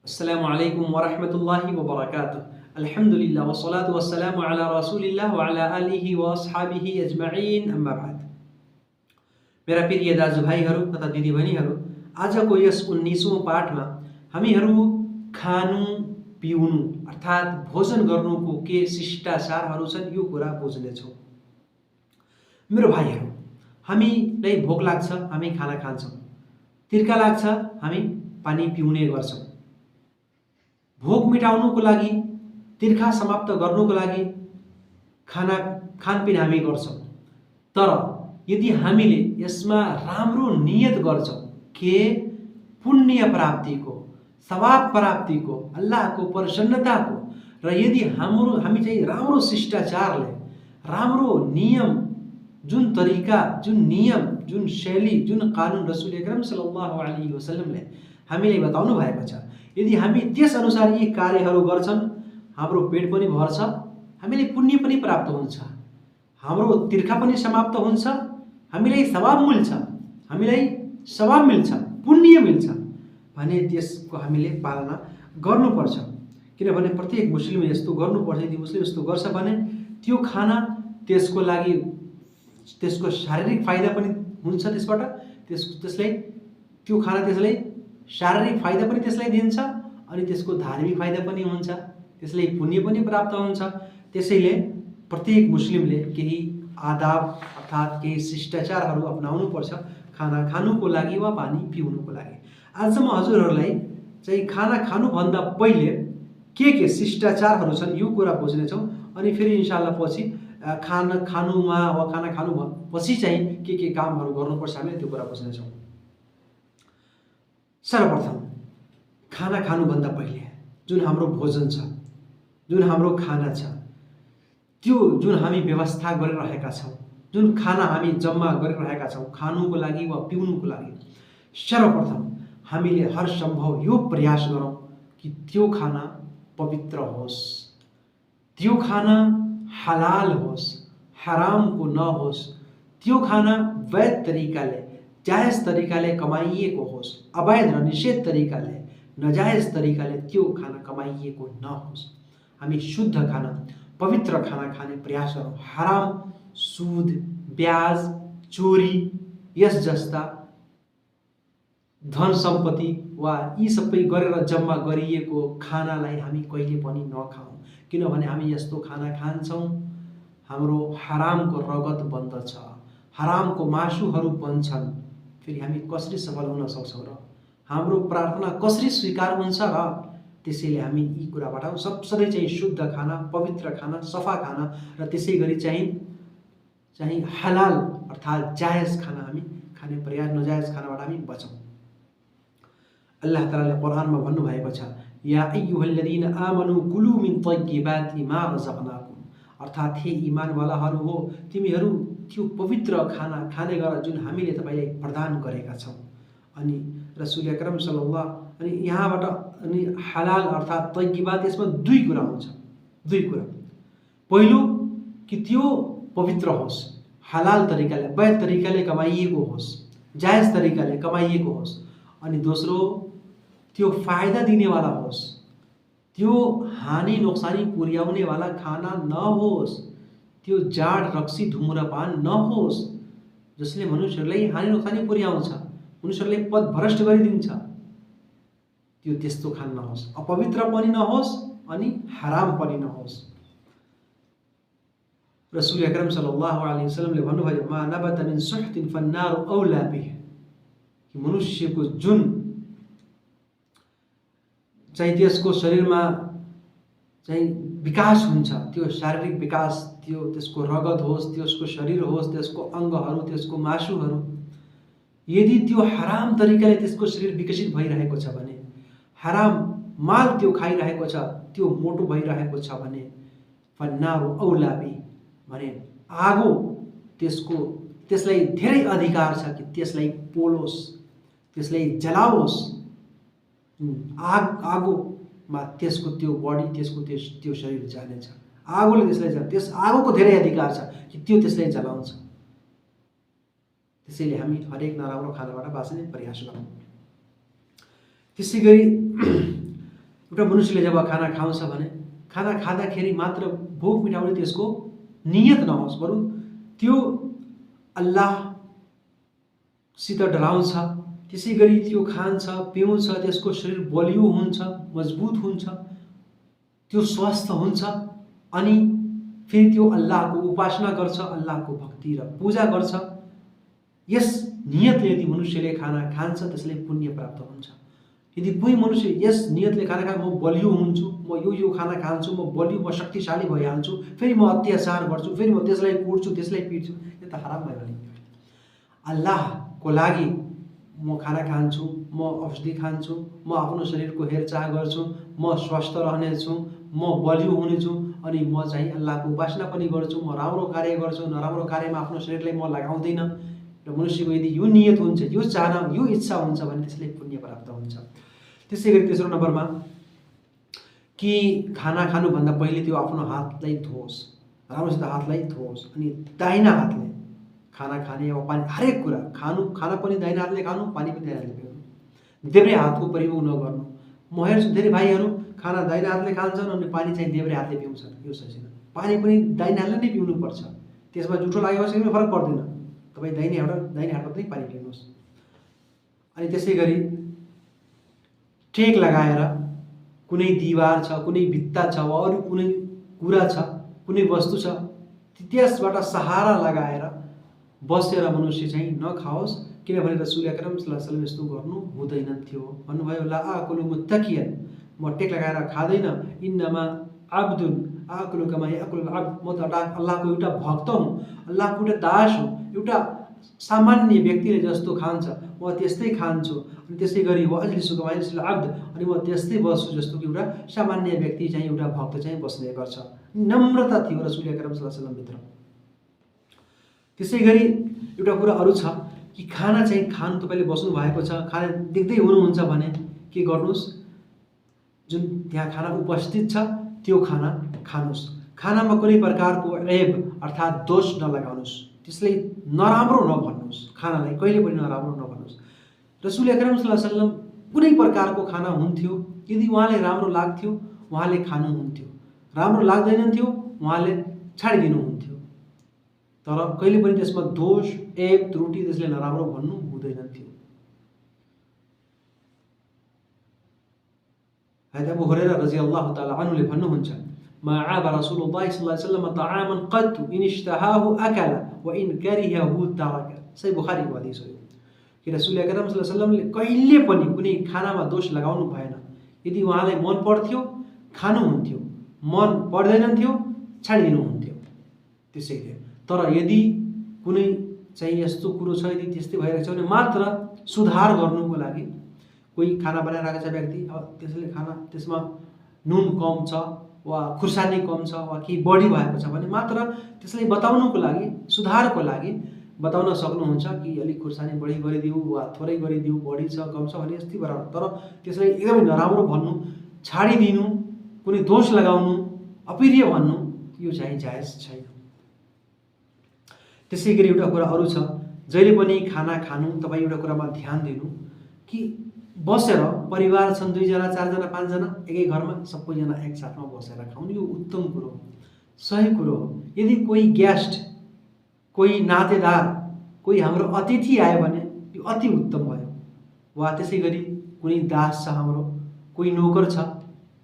अस्सलामुअलैकुम वरहमतुल्लाहि वबरकातुह। अल्हम्दुलिल्लाह वस्सलातु वस्सलामु अला रसूलिल्लाह व अला आलिहि व अस्हाबिहि अजमईन, अम्मा बाद। मेरा प्रिय दाजुभाइहरू तथा दिदीबहिनीहरू, आजको यस 19औं पाठमा हामीहरू खानु पिउनु अर्थात् भोजन गर्नुको के शिष्टाचारहरू छन् यो कुरा बुझ्नेछौँ। मेरो भाइहरू, हामीलाई भोक लाग्छ, हामी खाना खान्छौँ। तिर्खा लाग्छ, हामी पानी पिउने गर्छौँ। भोक मिटाउनुको लागि, तिर्खा समाप्त गर्नुको लागि खानपिन हामी गर्छौँ। तर यदि हामीले यसमा राम्रो नियत गर्छौँ के पुण्य प्राप्तिको, सवाब प्राप्तिको, अल्लाहको प्रसन्नताको, र यदि हामी चाहिँ राम्रो शिष्टाचारले, राम्रो नियम, जुन तरिका, जुन नियम, जुन शैली, जुन कानुन रसूल अकरम सल्लल्लाहु अलैहि वसल्लमले हामीलाई बताउनु भएको छ, यदि हामी त्यस अनुसार यी कार्यहरू गर्छन्, हाम्रो पेट पनि भर्छ, हामीले पुण्य पनि प्राप्त हुन्छ, हाम्रो तिर्खा पनि समाप्त हुन्छ, हामीलाई सवाब मिल्छ, पुण्य मिल्छ भने त्यसको हामीले पालना गर्नुपर्छ। किनभने प्रत्येक मुस्लिमले यस्तो गर्नुपर्छ। यदि मुस्लिम यस्तो गर्छ भने त्यो खाना त्यसको लागि, त्यसको शारीरिक फाइदा पनि हुन्छ, त्यसबाट त्यो खाना त्यसलाई शारीरिक फाइदा पनि त्यसलाई दिन्छ, अनि त्यसको धार्मिक फाइदा पनि हुन्छ, त्यसलाई पुण्य पनि प्राप्त हुन्छ। त्यसैले प्रत्येक मुस्लिमले केही आदाब अर्थात् केही शिष्टाचारहरू अपनाउनुपर्छ खाना खानुको लागि वा पानी पिउनुको लागि। आज म हजुरहरूलाई चाहिँ खाना खानुभन्दा पहिले के शिष्टाचारहरू छन् यो कुरा बुझ्नेछौँ, अनि फेरि इन्शाअल्लाह पछि खाना खानुमा वा खाना खानु पछि चाहिँ के कामहरू गर्नुपर्छ हामीले त्यो कुरा बुझ्नेछौँ। सर्वप्रथम खाना खानुभन्दा पहिले जुन हाम्रो भोजन छ, जुन हाम्रो खाना छ, त्यो जुन हामी व्यवस्था गरिरहेका छौँ, जुन खाना हामी जम्मा गरिरहेका छौँ खानुको लागि वा पिउनुको लागि, सर्वप्रथम हामीले हर सम्भव यो प्रयास गरौँ कि त्यो खाना पवित्र होस्, त्यो खाना हलाल होस्, हरामको नहोस्, त्यो खाना वैध तरिकाले, जायज तरिकाले कमाइएको होस्, अवैध र निषेध तरिकाले, नजायज तरिकाले त्यो खाना कमाइएको नहोस्। हामी शुद्ध खाना, पवित्र खाना खाने प्रयास गरौँ। हराम, सुद, ब्याज, चोरी, यस जस्ता धन सम्पत्ति वा यी सबै गरेर जम्मा गरिएको खानालाई हामी कहिले पनि नखाऊँ। किनभने हामी यस्तो खाना खान्छौँ, हाम्रो हरामको रगत बन्दछ, हरामको मासुहरू बन्छन्, फेरि हामी कसरी सफल हुन सक्छौँ र हाम्रो प्रार्थना कसरी स्वीकार हुन्छ र? त्यसैले हामी यी कुराबाट सधैँ चाहिँ शुद्ध खाना, पवित्र खाना, सफा खाना र त्यसै गरी चाहिँ हलाल अर्थात् जायज खाना हामी खाने प्रयास, नजायज खानाबाट हामी बचौँ। अल्लाह तालाले कुरानमा भन्नुभएको छ, या अय्युहल्लज़ीना आमनु कुलू मिन तय्यिबाति मा रज़क़नाकुम, अर्थात् हे इमानवालाहरू हो, तिमीहरू त्यो पवित्र खाना खाने गर जुन हामीले तपाईँलाई प्रदान गरेका छौँ। अनि रसूल अकरम सल्लल्लाहु, अनि यहाँबाट अनि हलाल अर्थात् तय्यिबात, यसमा दुई कुरा हुन्छ। दुई कुरा, पहिलो कि त्यो पवित्र होस्, हलाल तरिकाले, वैध तरिकाले कमाइएको होस्, जायज तरिकाले कमाइएको होस्, अनि दोस्रो त्यो फाइदा दिनेवाला होस्, त्यो हानि नोक्सानी पुर्याउनेवाला खाना नहोस्, त्यो जाड रक्सी धुम्रपान नहोस् जसले मनुष्यहरूलाई हानि नोक्सानी पुर्याउँछ, मनुष्यहरूलाई पथभ्रष्ट गरिदिन्छ, त्यो त्यस्तो खाना नहोस्, अपवित्र पनि नहोस् अनि हराम पनि नहोस्। रसूल अकरम सल्लल्लाहु अलैहि वसल्लमले भन्नुभयो, मा नबत मिन सुहतिन फन्नारु औला बिह, कि मनुष्यको जुन चाहिँ त्यसको शरीरमा चाहिँ विकास हुन्छ, त्यो शारीरिक विकास, त्यसको रगत होस्, त्यसको शरीर होस्, त्यसको अङ्गहरू, त्यसको मासुहरू, यदि त्यो हराम तरिकाले त्यसको शरीर विकसित भइरहेको छ भने, हराम माल त्यो खाइरहेको छ, त्यो मोटो भइरहेको छ भने, फन्नारु औला बिह, भने आगो त्यसलाई धेरै अधिकार छ कि त्यसलाई पोलोस्, त्यसलाई जलाओस्। आगोमा त्यसको त्यो बडी, त्यसको त्यो शरीर जानेछ, आगोले त्यसलाई त्यस आगोको धेरै अधिकार छ कि त्यो त्यसलाई जलाउँछ। त्यसैले हामी हरेक नराम्रो खानाबाट बाँच्ने प्रयास गरौँ। त्यसै गरी एउटा मनुष्यले जब खाना खाउँछ भने खाना खाँदाखेरि मात्र भोक मिटाउने त्यसको नियत नहोस्, बरु त्यो अल्लाहसित डराउँछ। त्यसै गरी त्यो खान्छ पिउँछ, त्यसको शरीर बलियो हुन्छ, मजबुत हुन्छ, त्यो स्वस्थ हुन्छ, अनि फेरि त्यो अल्लाहको उपासना गर्छ, अल्लाहको भक्ति र पूजा गर्छ। यस नियतले यदि मनुष्यले खाना खान्छ त्यसले पुण्य प्राप्त हुन्छ। यदि कोही मनुष्य यस नियतले खाना खाए म बलियो हुन्छु, म यो खाना खान्छु, म बलियो, म शक्तिशाली भइहाल्छु, फेरि म अत्याचार गर्छु, फेरि म त्यसलाई कुट्छु, त्यसलाई पिट्छु, यो त हराम भयो भने। अल्लाहको लागि म खाना खान्छु, म औषधि खान्छु, म आफ्नो शरीरको हेरचाह गर्छु, म स्वस्थ रहनेछु, म बलियो हुनेछु, अनि म चाहिँ अल्लाहको उपासना पनि गर्छु, म राम्रो कार्य गर्छु, नराम्रो कार्यमा आफ्नो शरीरलाई म लगाउँदिन। र मनुष्यको यदि यो नियत हुन्छ, यो चाहना, यो इच्छा हुन्छ भने त्यसले पुण्य प्राप्त हुन्छ। त्यसै गरी तेस्रो नम्बरमा कि खाना खानुभन्दा पहिले त्यो आफ्नो हातलाई धोस्, राम्रोसित हातलाई धोस्, अनि दाहिना हातले खाना खाने अब पानी हरेक कुरा खाना पनि दाहिना हातले खानु, पानी पनि दाहिना हातले पिउनु, देब्रे हातको प्रयोग नगर्नु। म हेर्छु धेरै भाइहरू खाना दाहिना हातले खान्छन् अनि पानी चाहिँ देब्रे हातले पिउँछन्, यो सही छैन। पानी पनि दाहिना हातले नै पिउनुपर्छ, त्यसमा जुठो लागेपछि पनि फरक पर्दैन। तपाईँ दाहिने हातबाट पनि पानी पिउनुहोस्। अनि त्यसै गरी टेक लगाएर कुनै दिवार छ, कुनै भित्ता छ, वा अरू कुनै कुरा छ, कुनै वस्तु छ, त्यसबाट सहारा लगाएर बसेर मनुष्य चाहिँ नखाओस्, किनभने रसूल अकरम सल्लल्लाहु अलैहि वसल्लम यस्तो गर्नु हुँदैन थियो। भन्नुभयो ला आकुलु मुत्तकियन, म टेक लगाएर खाँदैन, इन्नमा अब्दुन आकुलु कमा याकुलुल अब्द, म त अल्लाहको एउटा भक्त हुँ, अल्लाहको एउटा दास हुँ, एउटा सामान्य व्यक्तिले जस्तो खान्छ म त्यस्तै खान्छु। अनि त्यसै गरी व अजलिसु कमा यजलिसुल अब्द, अनि म त्यस्तै बस्छु जस्तो कि एउटा सामान्य व्यक्ति चाहिँ, एउटा भक्त चाहिँ बस्ने गर्छ। नम्रता थियो रसूल अकरम सल्लल्लाहु अलैहि वसल्लम भित्र। त्यसै गरी एउटा कुरा अरू छ कि खाना चाहिँ खानु तपाईँले बस्नु भएको छ, खाना देख्दै हुनुहुन्छ भने के गर्नुहोस्, जुन त्यहाँ खाना उपस्थित छ त्यो खाना खानुहोस्। खानामा कुनै प्रकारको ऐब अर्थात् दोष नलगाउनुहोस्, त्यसलाई नराम्रो नभन्नुहोस्, खानालाई कहिले पनि नराम्रो नभन्नुहोस्। रसूल अकरम सल्लल्लाहु अलैहि वसल्लम कुनै प्रकारको खाना हुन्थ्यो, यदि उहाँलाई राम्रो लाग्थ्यो उहाँले खानुहुन्थ्यो, राम्रो लाग्दैन थियो उहाँले छाडिदिनुहुन्थ्यो। तर कहिले पनि त्यसमा दोष ऐब त्रुटि त्यसले नराम्रो भन्नु हुँदैन थियो। हजरत अबू हुरैरा रज़ियल्लाहु ताला अन्हुले भन्नुहुन्छ मा आबा रसूलुल्लाह सल्लल्लाहु अलैहि वसल्लम ताआमन क़त्तु इन इश्तहाहु अकला व इन करिहहु तरक। सही बुखारीको हदीस हो कि रसूल अकरम सल्लल्लाहु अलैहि वसल्लमले कहिले पनि कुनै खानामा दोष लगाउनु भएन। यदि उहाँलाई मन पर्थ्यो खानुहुन्थ्यो, मन पर्दैन थियो छाडिदिनुहुन्थ्यो त्यसैले। तर यदि कुनै चाहिँ यस्तो कुरो छ, यदि त्यस्तै भइरहेको छ भने मात्र सुधार गर्नुको लागि, कोही खाना बनाइरहेको छ व्यक्ति, अब त्यसले खाना त्यसमा नुन कम छ वा खुर्सानी कम छ वा केही बढी भएको छ भने मात्र त्यसलाई बताउनुको लागि, सुधारको लागि बताउन सक्नुहुन्छ कि अलिक खुर्सानी बढी गरिदिऊ वा थोरै गरिदिऊ, बढी छ कम छ भने यस्तै बराबर। तर त्यसलाई एकदमै नराम्रो भन्नु, छाडिदिनु, कुनै दोष लगाउनु, अप्रिय भन्नु, यो चाहिँ जायज छैन। त्यसै गरी एउटा कुरा अरू छ, जहिले पनि खाना खानु तपाईँ एउटा कुरामा ध्यान दिनु कि बसेर परिवार छन् 2 जना 4 जना 5 जना एकै घरमा सबैजना एकसाथमा बसेर खाउनु, यो उत्तम कुरो हो, सही कुरो हो। यदि कोही गेस्ट, कोही नातेदार, कोही हाम्रो अतिथि आयो भने यो अति उत्तम भयो। वा त्यसै गरी कुनै दास छ हाम्रो, कोही नोकर छ,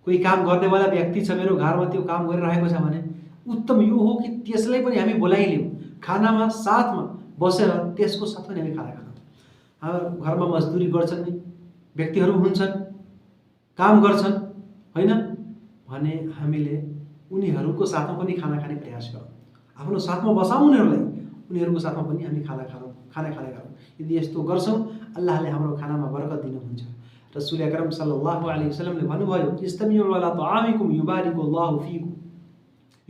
कोही काम गर्नेवाला व्यक्ति छ मेरो घरमा, त्यो काम गरिरहेको छ भने उत्तम यो हो कि त्यसलाई पनि हामी बोलाइलियौँ, खानामा साथमा बसेर त्यसको साथमा हामी खाना खानु। हाम्रो घरमा मजदुरी गर्छन् नि व्यक्तिहरू हुन्छन्, काम गर्छन् होइन भने हामीले उनीहरूको साथमा पनि खाना खाने प्रयास गरौँ, आफ्नो साथमा बसाउँ उनीहरूलाई, उनीहरूको साथमा पनि हामी खाना खाने गरौँ। यदि यस्तो गर्छौँ अल्लाहले हाम्रो खानामा बरकत दिनुहुन्छ। रसूल अकरम सल्लल्लाहु अलैहि वसल्लमले भन्नुभयो इस्तमिउ अला ताआमिकुम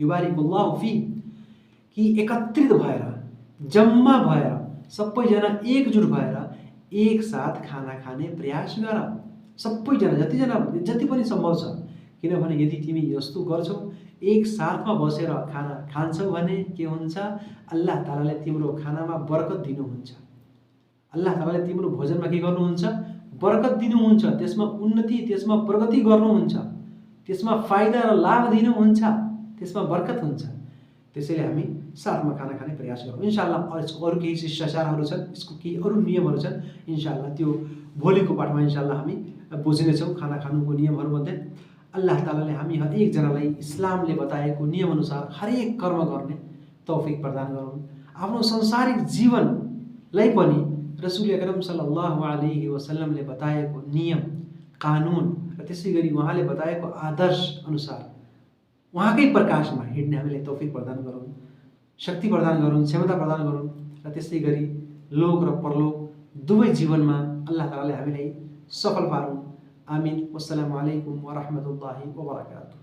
युबारिकुल्लाहु फी, कि एकत्रित भएर, जम्मा भएर, सबैजना एकजुट भएर एक साथ खाना खाने प्रयास गर, सबैजना जति पनि सम्भव छ। किनभने यदि तिमी यस्तो गर्छौ, एक साथमा बसेर खाना खान्छौ भने के हुन्छ, अल्लाह तालाले तिम्रो खानामा बरकत दिनुहुन्छ, अल्लाह तालाले तिम्रो भोजनमा के गर्नुहुन्छ, बरकत दिनुहुन्छ, त्यसमा उन्नति, त्यसमा प्रगति गर्नुहुन्छ। त्यसमा फाइदा र लाभ दिनु हुन्छ, त्यसमा बरकत हुन्छ। त्यसैले हामी साथमा खाना खाने प्रयास गरौँ। इन्शाअल्लाह यसको अरू केही शिष्टाचारहरू छन्, यसको केही अरू नियमहरू छन्, इन्शाअल्लाह त्यो भोलिको पाठमा इन्शाअल्लाह हामी बुझ्नेछौँ खाना खानुको नियमहरूमध्ये। अल्लाह तालाले हामी हरेकजनालाई इस्लामले बताएको नियमअनुसार हरेक कर्म गर्ने तौफिक प्रदान गरून्। आफ्नो संसारिक जीवनलाई पनि रसूल अकरम सल्लल्लाहु अलैहि वसल्लमले बताएको नियम कानुन र त्यसै गरी उहाँले बताएको आदर्श अनुसार उहाँकै प्रकाशमा हिँड्ने हामीलाई तौफिक प्रदान गरून्, शक्ति प्रदान गरून्, क्षमता प्रदान गरून् र त्यसै गरी लोक र परलोक दुवै जीवनमा अल्लाह तालाले हामीलाई सफल पारून्। आमीन। वस्सलामु अलैकुम वरहमतुल्लाहि वबरकातुहू।